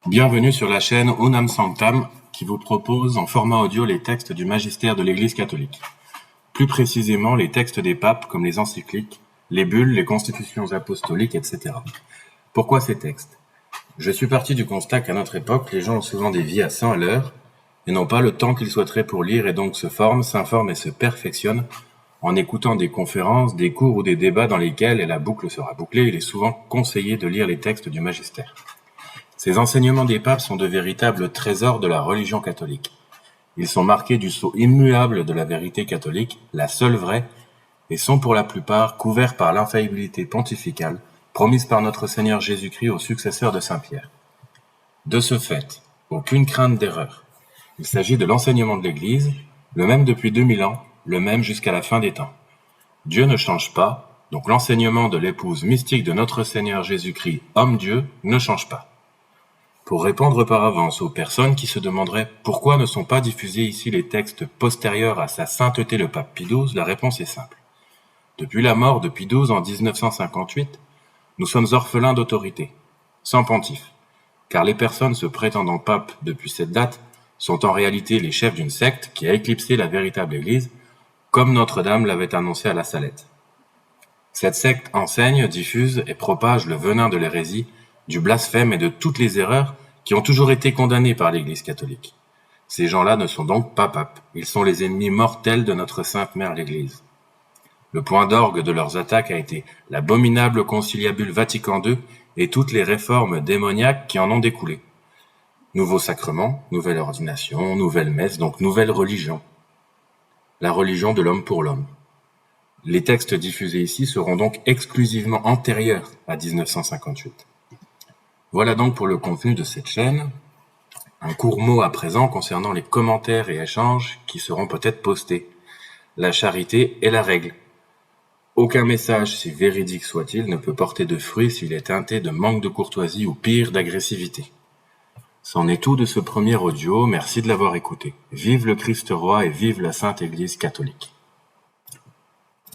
Bienvenue sur la chaîne Unam Sanctam qui vous propose en format audio les textes du magistère de l'Église catholique. Plus précisément les textes des papes comme les encycliques, les bulles, les constitutions apostoliques, etc. Pourquoi ces textes ? Je suis parti du constat qu'à notre époque, les gens ont souvent des vies à 100 à l'heure et n'ont pas le temps qu'ils souhaiteraient pour lire et donc se forment, s'informent et se perfectionnent en écoutant des conférences, des cours ou des débats dans lesquels, et la boucle sera bouclée, il est souvent conseillé de lire les textes du magistère. Ces enseignements des papes sont de véritables trésors de la religion catholique. Ils sont marqués du sceau immuable de la vérité catholique, la seule vraie, et sont pour la plupart couverts par l'infaillibilité pontificale promise par notre Seigneur Jésus-Christ aux successeurs de Saint Pierre. De ce fait, aucune crainte d'erreur. Il s'agit de l'enseignement de l'Église, le même depuis 2000 ans, le même jusqu'à la fin des temps. Dieu ne change pas, donc l'enseignement de l'épouse mystique de notre Seigneur Jésus-Christ, homme-Dieu, ne change pas. Pour répondre par avance aux personnes qui se demanderaient pourquoi ne sont pas diffusés ici les textes postérieurs à sa sainteté le pape Pie XII, la réponse est simple. Depuis la mort de Pie XII en 1958, nous sommes orphelins d'autorité, sans pontife, car les personnes se prétendant papes depuis cette date sont en réalité les chefs d'une secte qui a éclipsé la véritable Église, comme Notre-Dame l'avait annoncé à la Salette. Cette secte enseigne, diffuse et propage le venin de l'hérésie, du blasphème et de toutes les erreurs qui ont toujours été condamnées par l'Église catholique. Ces gens-là ne sont donc pas papes, ils sont les ennemis mortels de notre Sainte Mère l'Église. Le point d'orgue de leurs attaques a été l'abominable conciliabule Vatican II et toutes les réformes démoniaques qui en ont découlé. Nouveaux sacrements, nouvelle ordination, nouvelle messe, donc nouvelle religion. La religion de l'homme pour l'homme. Les textes diffusés ici seront donc exclusivement antérieurs à 1958. Voilà donc pour le contenu de cette chaîne. Un court mot à présent concernant les commentaires et échanges qui seront peut-être postés. La charité est la règle. Aucun message, si véridique soit-il, ne peut porter de fruits s'il est teinté de manque de courtoisie ou pire d'agressivité. C'en est tout de ce premier audio, merci de l'avoir écouté. Vive le Christ roi et vive la Sainte Église catholique.